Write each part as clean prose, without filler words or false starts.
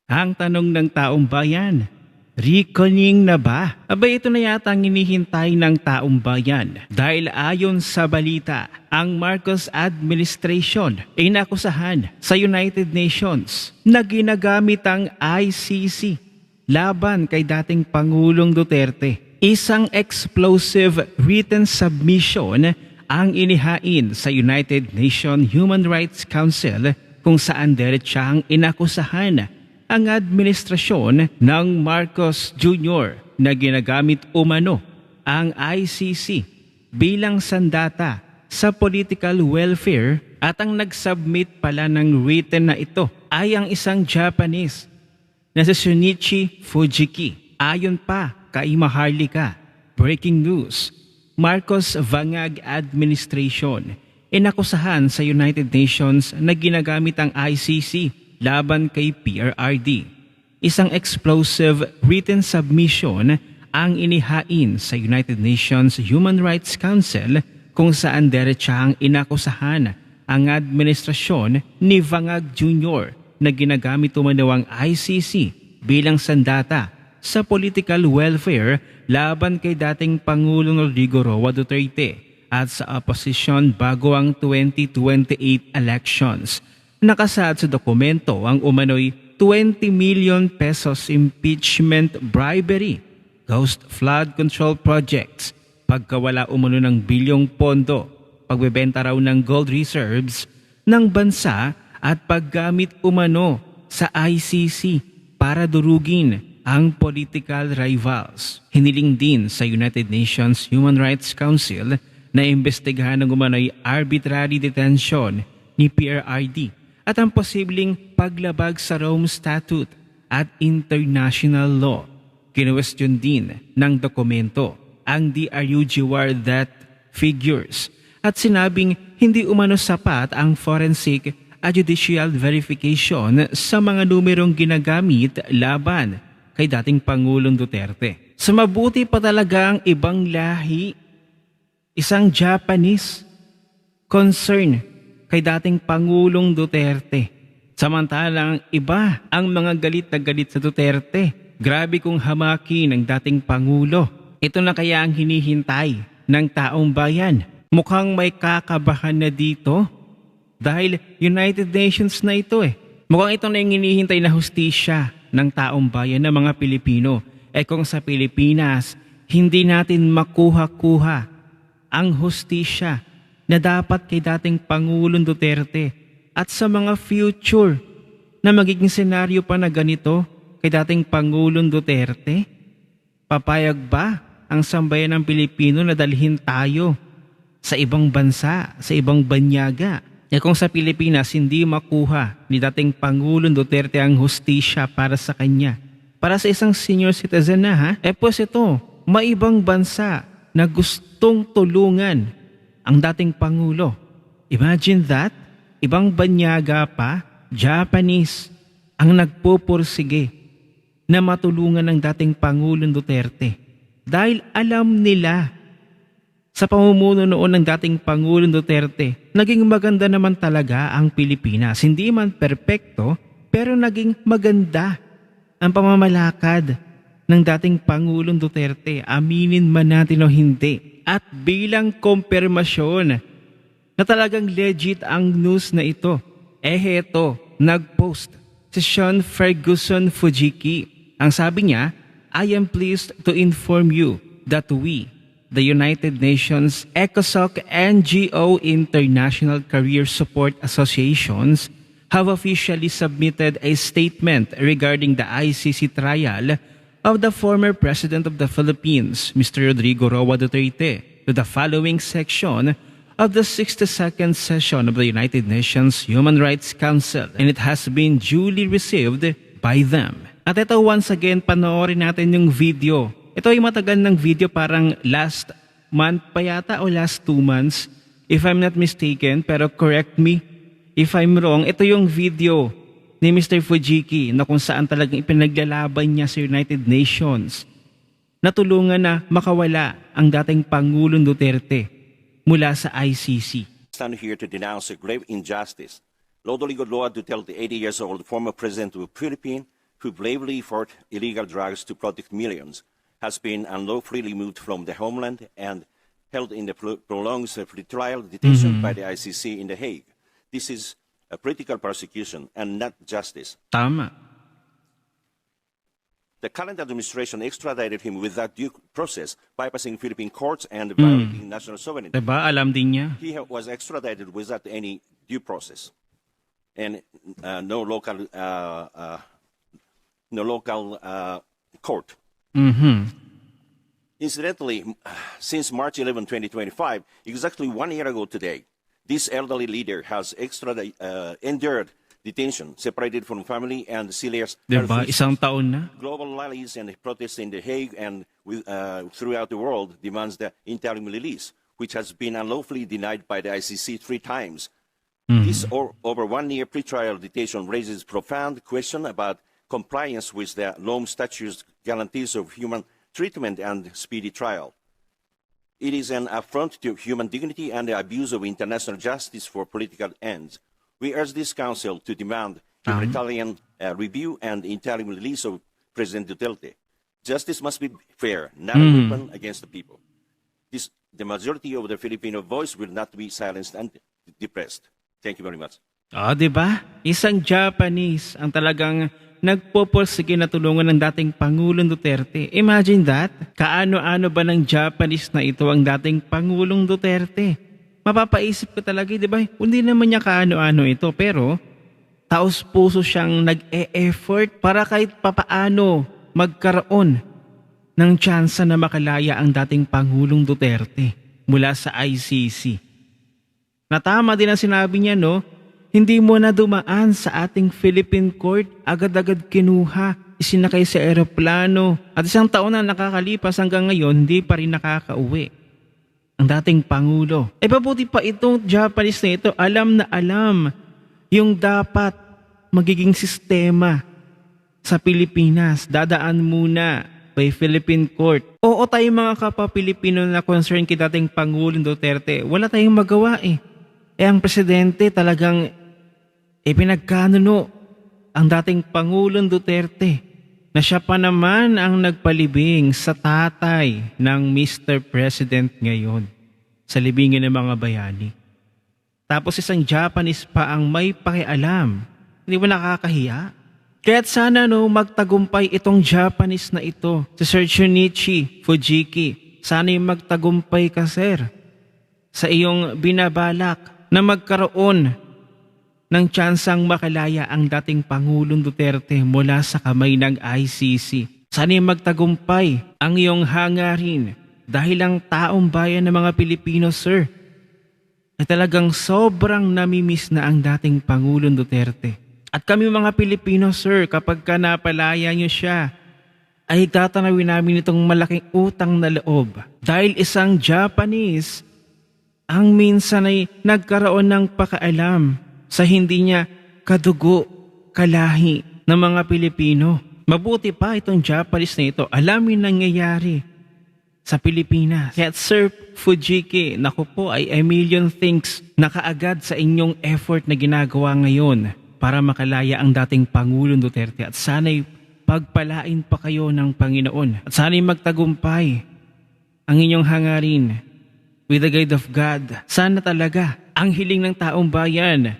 Ang tanong ng taong bayan, reckoning na ba? Aba ito na yata ang hinihintay ng taong bayan dahil ayon sa balita, ang Marcos administration ay nakusahan sa United Nations na ginagamit ang ICC laban kay dating Pangulong Duterte. Isang explosive written submission ang inihain sa United Nations Human Rights Council kung saan diretsang inakusahan ang administrasyon ng Marcos Jr. na ginagamit umano ang ICC bilang sandata sa political welfare at ang nag-submit pala ng written na ito ay ang isang Japanese na si Shunichi Fujiki. Ayon pa kay Maharlika, breaking news, Marcos Vangag administration inakusahan sa United Nations na ginagamit ang ICC laban kay PRRD. Isang explosive written submission ang inihain sa United Nations Human Rights Council kung saan diretsang inakusahan ang administrasyon ni Vangag Jr. na ginagamit umano ang ICC bilang sandata sa political welfare laban kay dating Pangulong Rodrigo Roa Duterte at sa opposition bago ang 2028 elections. Nakasaad sa dokumento ang umano'y 20 million pesos impeachment bribery, ghost flood control projects, pagkawala umano ng bilyong pondo, pagbebenta raw ng gold reserves ng bansa at paggamit umano sa ICC para durugin ang political rivals. Hiniling din sa United Nations Human Rights Council na imbestigahan ng umano'y arbitrary detention ni PRRD at ang posibleng paglabag sa Rome Statute at international law. Kinuwestiyon din ng dokumento ang DRUGWAR that figures at sinabing hindi umano sapat ang forensic at judicial verification sa mga numerong ginagamit laban kay dating Pangulong Duterte. Sa mabuti pa talaga ang ibang lahi, isang Japanese concern kay dating Pangulong Duterte. Samantalang iba ang mga galit na galit sa Duterte. Grabe kung hamaki ng dating Pangulo. Ito na kaya ang hinihintay ng taong bayan. Mukhang may kakabahan na dito dahil United Nations na ito Mukhang ito na yung hinihintay na hustisya ng taong bayan ng mga Pilipino. Kung sa Pilipinas, hindi natin makuha-kuha ang hustisya na dapat kay dating Pangulong Duterte at sa mga future na magiging senaryo pa na ganito kay dating Pangulong Duterte, papayag ba ang sambayan ng Pilipino na dalhin tayo sa ibang bansa, sa ibang banyaga? Kung sa Pilipinas hindi makuha ni dating Pangulong Duterte ang hustisya para sa kanya, para sa isang senior citizen na pues ito, may ibang bansa na gustong tulungan ang dating Pangulo. Imagine that, ibang banyaga pa, Japanese, ang nagpupursige na matulungan ng dating Pangulong Duterte. Dahil alam nila sa pamumuno noon ng dating Pangulong Duterte, naging maganda naman talaga ang Pilipinas. Hindi man perpekto, pero naging maganda ang pamamalakad ng dating Pangulong Duterte. Aminin man natin o hindi. At bilang kumpirmasyon na talagang legit ang news na ito, heto, nag-post si Sean Ferguson Fujiki. Ang sabi niya, I am pleased to inform you that we, the United Nations ECOSOC NGO International Career Support Associations, have officially submitted a statement regarding the ICC trial of the former President of the Philippines, Mr. Rodrigo Roa Duterte, to the following section of the 62nd session of the United Nations Human Rights Council, and it has been duly received by them. At ito once again, panoorin natin yung video. Ito ay matagal ng video, parang last month pa yata o last 2 months, if I'm not mistaken, pero correct me if I'm wrong. Ito yung video ni Mr. Fujiki na kung saan talagang ipinaglalaban niya sa United Nations na tulungan na makawala ang dating Pangulong Duterte mula sa ICC. Stand here to denounce a grave injustice. Rodrigo Roa Duterte, 80 years old, former president of the Philippines, who bravely fought illegal drugs to protect millions, has been unlawfully removed from the homeland and held in the prolonged pretrial detention by the ICC in The Hague. This is a political persecution and not justice. Tama. The current administration extradited him without due process, bypassing Philippine courts and violating national sovereignty. Diba? Alam din niya. He was extradited without any due process, and no local court. Incidentally, since March 11, 2025, exactly 1 year ago today, this elderly leader has endured detention, separated from family and serious Diba? Isang taon na. global rallies and protests in The Hague and throughout the world demands the interim release, which has been unlawfully denied by the ICC 3 times. This over 1 year pretrial detention raises profound question about compliance with the Rome Statute's guarantees of human treatment and speedy trial. It is an affront to human dignity and the abuse of international justice for political ends. We urge this Council to demand humanitarian review and interim release of President Duterte. Justice must be fair, not a weapon against the people. The majority of the Filipino voice will not be silenced and depressed. Thank you very much. Diba? Isang Japanese ang talagang nagpoporsige na tulungan ng dating Pangulong Duterte. Imagine that. Kaano-ano ba ng Japanese na ito ang dating Pangulong Duterte? Mapapaisip ka talaga, di ba? Hindi naman niya kaano-ano ito, pero taos-puso siyang nag-e-effort para kahit papaano magkaroon ng tsansa na makalaya ang dating Pangulong Duterte mula sa ICC. Natama din ang sinabi niya, no? Hindi mo na dumaan sa ating Philippine Court, agad-agad kinuha, isinakay sa eroplano, at isang taon na nakakalipas hanggang ngayon, hindi pa rin nakakauwi ang dating Pangulo. Mabuti pa itong Japanese na ito, alam na alam yung dapat magiging sistema sa Pilipinas. Dadaan muna by Philippine Court. Oo, tayong mga kapwa-Pilipino na concerned kay dating Pangulong Duterte, wala tayong magawa eh. Ang presidente talagang pinagkanuno ang dating Pangulong Duterte na siya pa naman ang nagpalibing sa tatay ng Mr. President ngayon sa libingin ng mga bayani. Tapos isang Japanese pa ang may pakialam. Hindi ba nakakahiya? Kaya't sana magtagumpay itong Japanese na ito, si Sir Shunichi Fujiki. Sana magtagumpay ka, sir, sa iyong binabalak na magkaroon ng tsansang makalaya ang dating Pangulong Duterte mula sa kamay ng ICC. Sana magtagumpay ang iyong hangarin dahil ang taong bayan ng mga Pilipino, sir, ay talagang sobrang namimiss na ang dating Pangulong Duterte. At kami mga Pilipino, sir, kapag ka napalaya niyo siya, ay tatanawin namin itong malaking utang na loob. Dahil isang Japanese ang minsan ay nagkaroon ng pakaalam sa hindi niya kadugo, kalahi ng mga Pilipino. Mabuti pa itong Japanese na ito, alamin nangyayari sa Pilipinas. Kaya Sir Fujiki, naku po, ay a million thanks na kaagad sa inyong effort na ginagawa ngayon para makalaya ang dating Pangulong Duterte. At sana'y pagpalain pa kayo ng Panginoon. At sana'y magtagumpay ang inyong hangarin with the guide of God. Sana talaga ang hiling ng taong bayan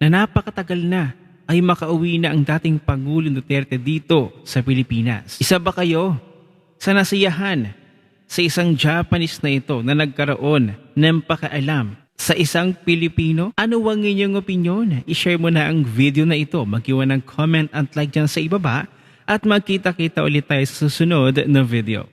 na napakatagal na ay makauwi na ang dating Pangulong Duterte dito sa Pilipinas. Isa ba kayo sa nasiyahan sa isang Japanese na ito na nagkaroon ng pakaalam sa isang Pilipino? Ano ang inyong opinyon? I-share mo na ang video na ito. Mag-iwan ng comment at like dyan sa ibaba at magkita-kita ulit tayo sa susunod na video.